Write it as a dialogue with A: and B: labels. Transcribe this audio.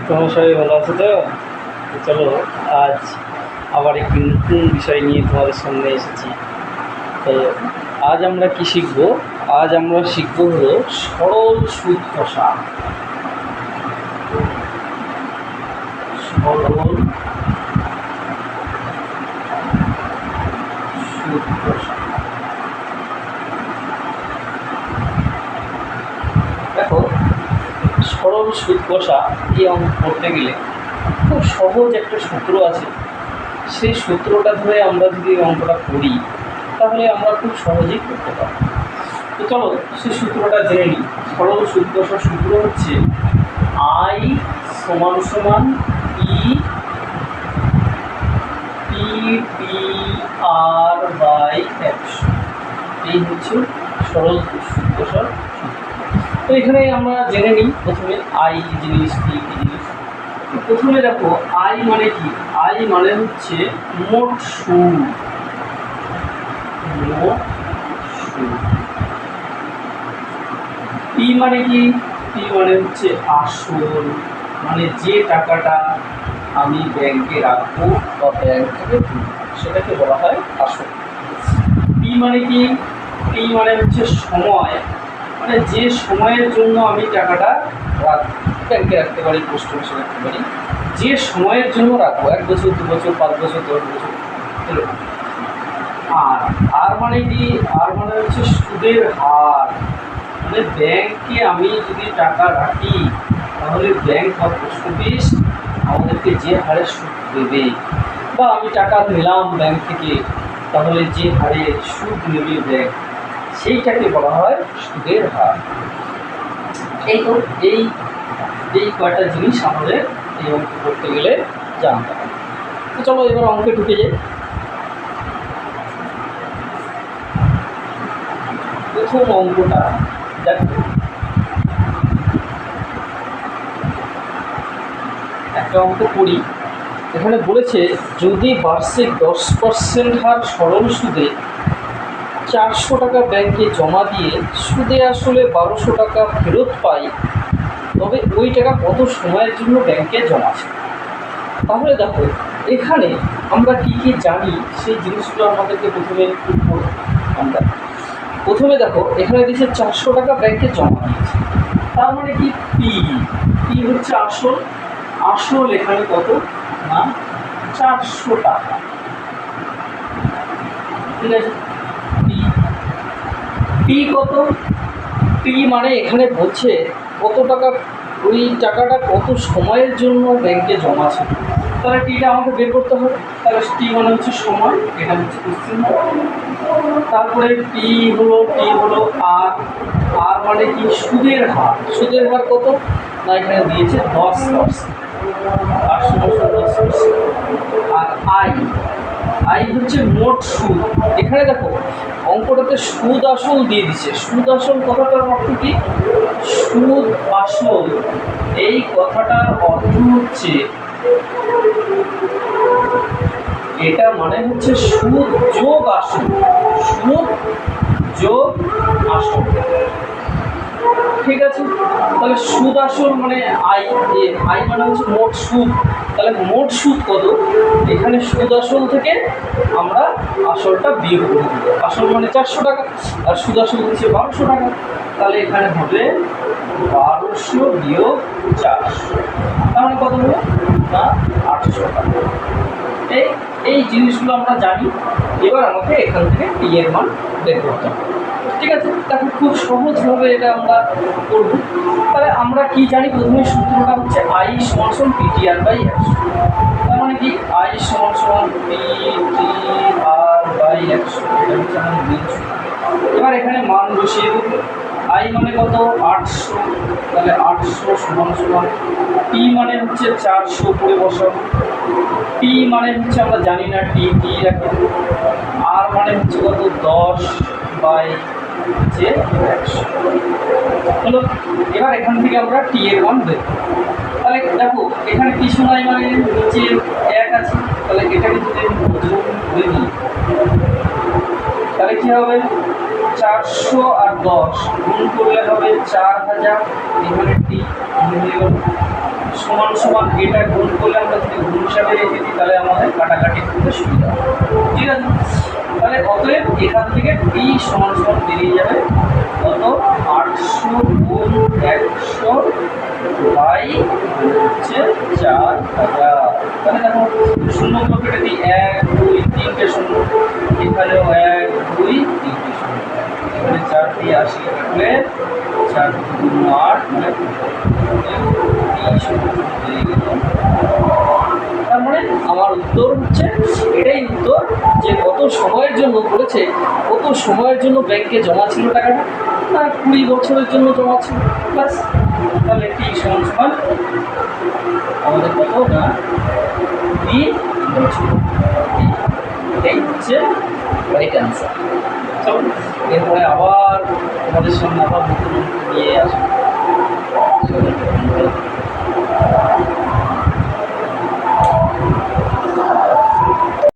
A: তোমার সবাই ভালো আছে তো? চলো, আজ আবার একটি নতুন বিষয় নিয়ে তোমাদের সামনে এসেছি। তো আজ আমরা কি শিখব? আজ আমরা শিখব হলো সরল সুদ কষা। সরল সুদ কষা। দেখো, সরল সুদ কষা এই অঙ্ক করতে গেলে খুব সহজ একটা সূত্র আছে। সেই সূত্রটা ধরে আমরা যদি অঙ্কটা করি তাহলে আমরা খুব সহজেই করতে পারব। তো চলো সেই সূত্রটা জেনে নিই। সরল সুদ কষার সূত্র হচ্ছে আই সমান সমান E P T R by 100। এই হচ্ছে সরল সুদ কষার সূত্র। তো এখানে আমরা জেনে নিই প্রথমে আই কি জিনিস, পি কি জিনিস। প্রথমে দেখো আই মানে কি? আই মানে হচ্ছে মোট সুদ। পি মানে কি? পি মানে হচ্ছে আসল, মানে যে টাকাটা আমি ব্যাংকে রাখবো বা ব্যাংক থেকে তুলব সেটাকে বলা হয় আসল। পি মানে কি? পি মানে হচ্ছে সময়, মানে যে সময়ের জন্য আমি টাকাটা ব্যাংকে রাখতে পারি, পোস্ট অফিসে রাখতে পারি, যে সময়ের জন্য রাখবো, 1 বছর 2 বছর 5 বছর 10 বছর। আর আর মানে কি? আর মানে হচ্ছে সুদের হার, মানে ব্যাংকে আমি যদি টাকা রাখি তাহলে ব্যাংক বা পোস্ট অফিস আমাদেরকে যে হারে সুদ দেবে, বা আমি টাকা নিলাম ব্যাংক থেকে তাহলে যে হারে সুদ নেবে ব্যাংক, সেইটাকে বলা হয় সুদের হার। এই তো এই কয়টা জিনিস আমাদের এই অঙ্ক করতে গেলে জানতে হবে। তো চলো এবার অঙ্কে ঢুকে যাই। প্রথম অঙ্কটা দেখো, একটা অঙ্ক করি। এখানে বলেছে যদি বার্ষিক 10% হার সরল সুদে 400 টাকা ব্যাংকে জমা দিয়ে সুদে আসলে 1200 টাকা ফেরত পাই, তবে ওই টাকা কত সময়ের জন্য ব্যাংকে জমা আছে। তাহলে দেখো এখানে আমরা কি কি জানি সেই জিনিসগুলো আমাদেরকে প্রথমে আমরা প্রথমে দেখো এখানে দিয়েছে 400 টাকা ব্যাংকে জমা দিয়েছে, তার মানে কি? পি হচ্ছে আসল। আসল এখানে কত না 400 টাকা, ঠিক আছে। পি কত? পি মানে এখানে বলছে কত টাকা, ওই টাকাটা কত সময়ের জন্য ব্যাংকে জমা ছিল, তাহলে টিটা আমাকে বের করতে হবে। তাহলে টি মানে হচ্ছে সময়, এটা হচ্ছে কোশ্চেন। তারপরে টি হলো আর। আর মানে কি? সুদের হার। সুদের হার কত না এখানে দিয়েছে 10%। আর 10%। আর আই হচ্ছে মোট সুদ। এখানে দেখো অঙ্কটাতে সুদ আসল দিয়ে দিচ্ছে। সুদ আসল কথাটার অর্থ কি? সুদ আসল এই কথাটার অর্থ হচ্ছে, এটা মানে হচ্ছে সুদ যোগ আসল। সুদ যোগ আসল, ঠিক আছে। তাহলে সুদ আসল মানে আই মানে হচ্ছে মোট সুদ। তাহলে মোট সুদ কত? এখানে সুদ আসল থেকে আমরা আসলটা বিয়োগ করে দেবো। আসল মানে 400 টাকা আর সুদ আসল হচ্ছে 1200 টাকা। তাহলে এখানে হবে 1200 বিয়োগ 400, তাহলে কত হলো না 800 টাকা। এই জিনিসগুলো আমরা জানি। এবার আমাকে এখান থেকে টি এর মান বের করতে হবে, ঠিক আছে। তাকে খুব সহজভাবে এটা আমরা করব। তাহলে আমরা কি জানি? প্রথমে সূত্রটা হচ্ছে আই সমান সমান পিটিআর বাই 100। তার মানে কি? আই সমান সমান পিটিআর বাই 100, এটা হচ্ছে আমাদের মেন সূত্র। এবার এখানে মান বসিয়ে দেব। আই মানে কত? 800। তাহলে 800 সমান সমান পি মানে হচ্ছে 400 করে বসাবো। পি মানে হচ্ছে আমরা জানি না, টি রাখি। আর মানে হচ্ছে কত? 10 বাই হচ্ছে 100 হলো। এবার এখান থেকে আমরা টি এর মান বের করব। তাহলে দেখো এখানে কিছু নাই, মানে নিচে 1 আছে। তাহলে এটাকে যদি আমি যোগ করে দিই তাহলে কি হবে? 400 আর 10 গুণ করলে হবে 4000। এখানে টি হয়ে গেল সমান সমান এটা গুণ করলে আমরা যদি গুণ হিসাবে রেখে দিই তাহলে আমাদের কাটাকাটি করতে সুবিধা হবে। ঠিক আছে, তাহলে অতএব এখান থেকে টি সমান সমান বেরিয়ে যাবে কত 800 গুণ 100 বাই হচ্ছে 4000। তাহলে দেখো শূন্যগুলো কেটে দিই, 1 2 3টে শূন্য, এখানেও 1 2 3টে শূন্য, এখানে 4 দিয়ে 80 কাটলে 4 গুণ 8 মানে তার মানে আমার উত্তর হচ্ছে এটাই উত্তর যে কত সময়ের জন্য বলেছে, কত সময়ের জন্য ব্যাংকে জমা ছিল টাকাটা, না 20 বছরের জন্য জমা ছিল প্লাস। তাহলে টি সমান সমান আমাদের কত না 20 বছর। এটাই হচ্ছে রাইট অ্যান্সার। চলো এরপরে আবার আমাদের সামনে আবার নতুন নিয়ে আসবো।